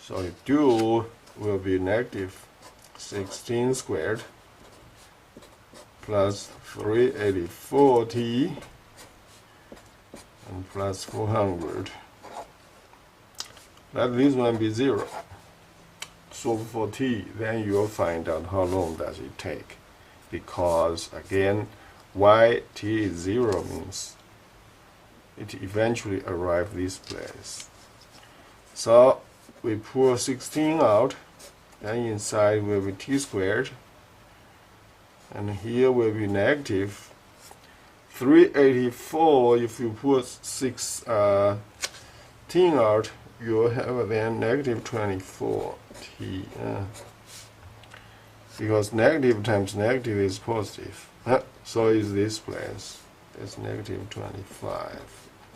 So dual will be negative 16 squared plus 384t and plus 400. Let this one be 0. Solve for t, then you'll find out how long does it take. Because again, y t is 0 means it eventually arrives this place. So we pull 16 out, and inside will be t squared, and here will be negative 384. If you put 16 out, you'll have then negative 24t. Because negative times negative is positive. So is this place. It's negative 25.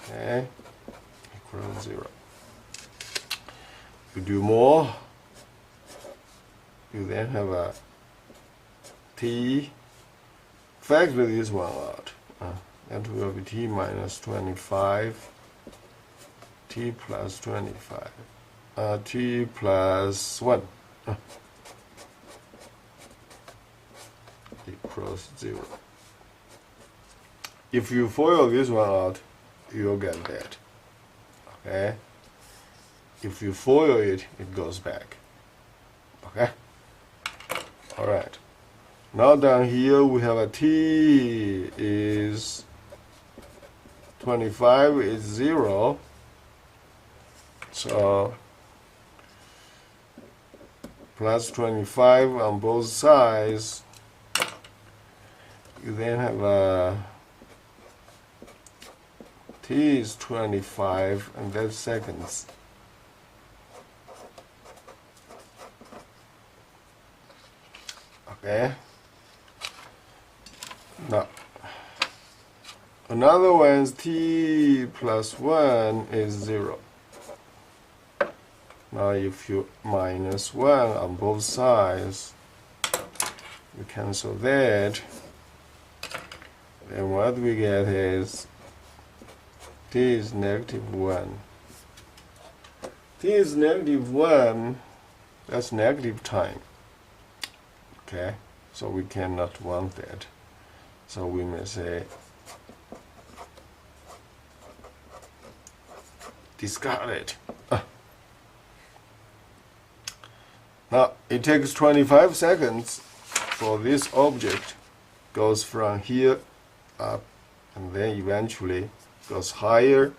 Okay? Equals 0. You do more, you then have a t. Factor this one out. That will be t minus 25, t plus 25, t plus 1 equals 0. If you FOIL this one out, you'll get that. Okay? If you FOIL it, it goes back. Okay? Alright. Now down here we have a t is 25 is 0. So plus 25 on both sides. You then have a t is 25, and that's seconds. Okay. Now, another one's t plus 1 is 0. Now, if you minus 1 on both sides, you cancel that. Then what we get is t is negative 1. T is negative 1, that's negative time. Okay, so we cannot want that. So we may say discard it. Now it takes 25 seconds for this object goes from here up and then eventually goes higher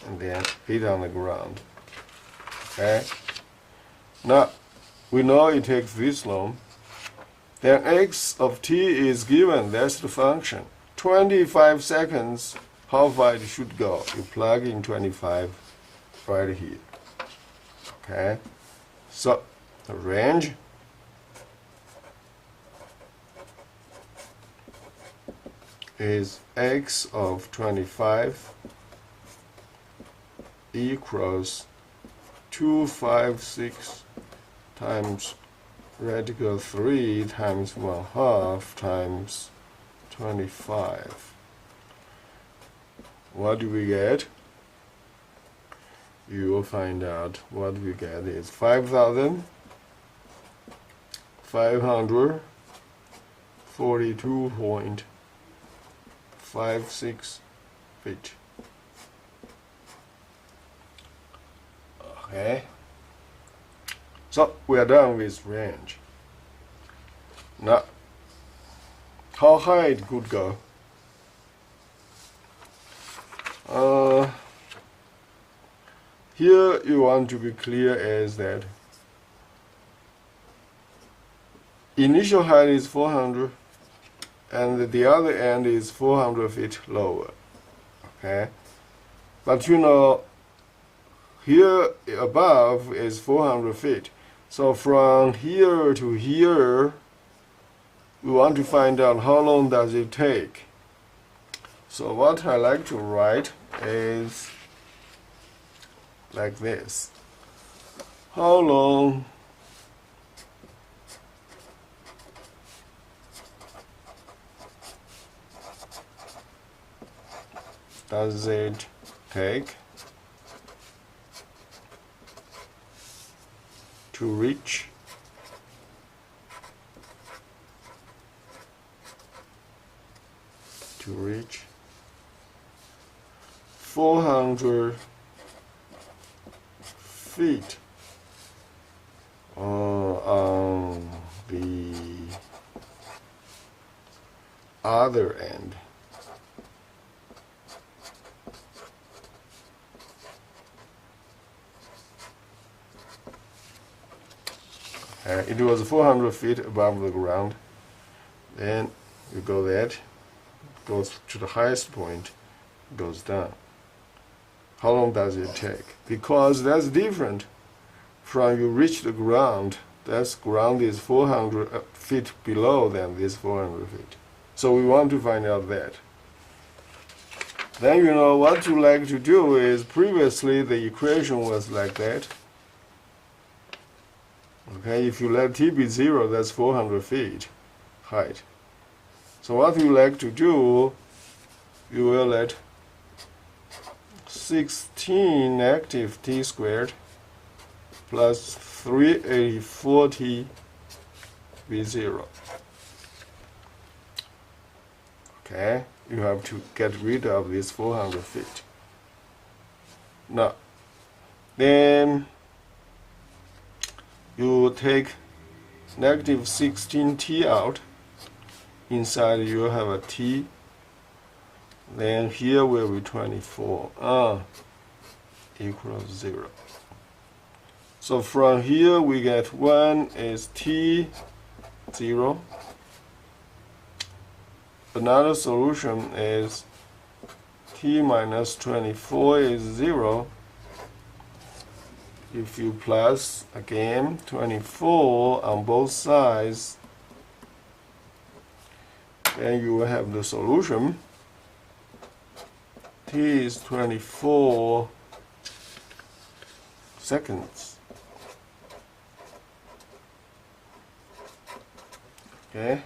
and then hit on the ground. Okay. Now we know it takes this long. Then x of t is given, that's the function. 25 seconds, how far it should go. You plug in 25 right here. Okay? So, the range is x of 25 equals 256 times radical 3 times 1/2 times 25. What do we get? You will find out what we get is 5,542.56 feet. Okay. So we are done with range. Now, how high it could go? Here you want to be clear is that initial height is 400 and the other end is 400 feet lower. Okay, but you know here above is 400 feet. So from here to here, we want to find out how long does it take. So what I like to write is like this. How long does it take to reach 400 feet on the other end. It was 400 feet above the ground. Then you go that, goes to the highest point, goes down. How long does it take? Because that's different from you reach the ground. That ground is 400 feet below than this 400 feet. So we want to find out that. Then you know what you like to do is previously the equation was like that. Okay, if you let t be 0, that's 400 feet height. So what you like to do, you will let 16 negative t squared plus 384t be 0. Okay, you have to get rid of this 400 feet. Now, then you take negative 16t out. Inside you have a t. Then here will be 24 equals 0. So from here we get 1 is t 0. Another solution is t minus 24 is 0. If you plus again 24 on both sides, then you will have the solution. T is 24 seconds. Okay.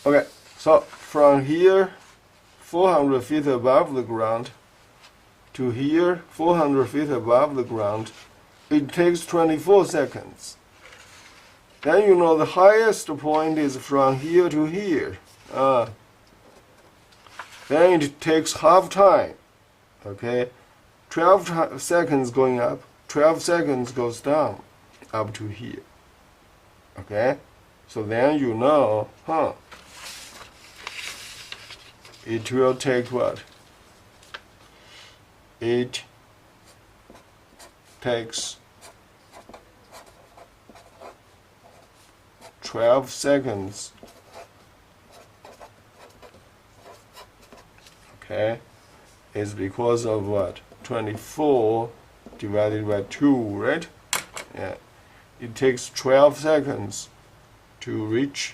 Okay, so from here, 400 feet above the ground, to here, 400 feet above the ground, it takes 24 seconds. Then you know the highest point is from here to here. Then it takes half time. Okay, 12 seconds going up, 12 seconds goes down, up to here. Okay, so then you know, it will take what? It takes 12 seconds. Okay, it's because of what? 24 divided by 2, right? Yeah, it takes 12 seconds to reach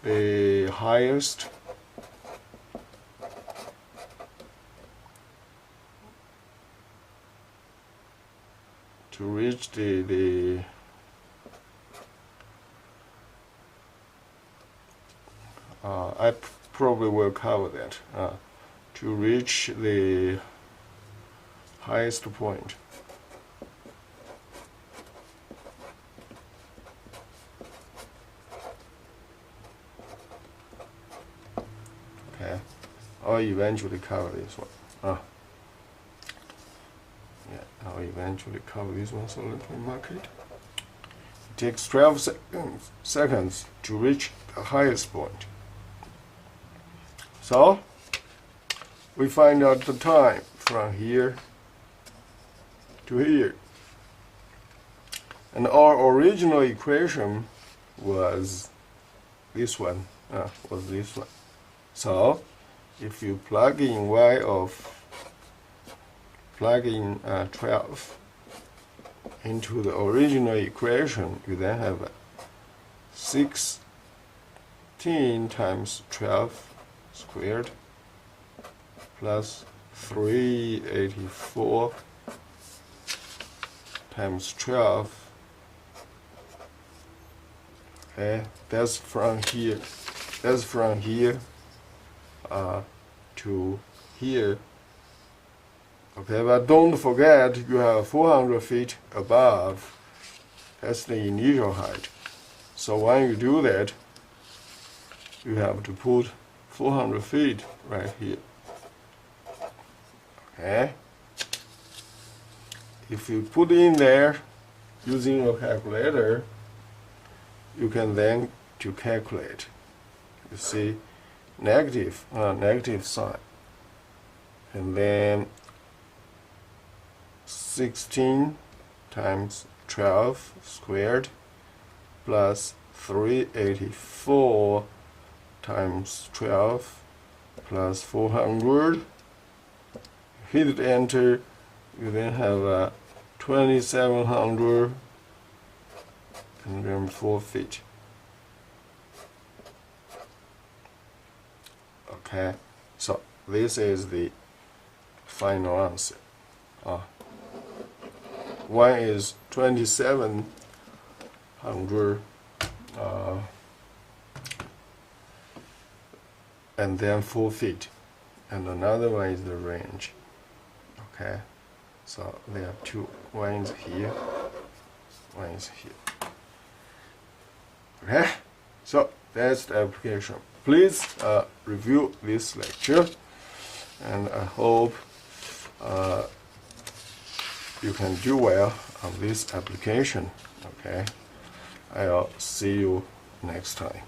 the highest I probably will cover that to reach the highest point. Okay, I'll eventually cover this one. Yeah, I'll eventually cover this one, so let me mark it. It takes 12 seconds to reach the highest point. So, we find out the time from here to here. And our original equation was this one. So, if you plug in y of 12 into the original equation, you then have 16 times 12 squared plus 384 times 12. Okay, that's from here. That's from here to here. Okay, but don't forget you have 400 feet above. That's the initial height. So when you do that, you have to put 400 feet right here. Okay. If you put in there using a calculator, you can then to calculate. You see, negative sign, and then 16 times 12 squared plus 384 times 12 plus 400. Hit enter, you then have 2,704 feet. Okay, so this is the final answer. One is 2,700 and then 4 feet, and another one is the range. Okay, so there are two. One is here, one is here. Okay, so that's the application. Please review this lecture, and I hope you can do well on this application. Okay, I'll see you next time.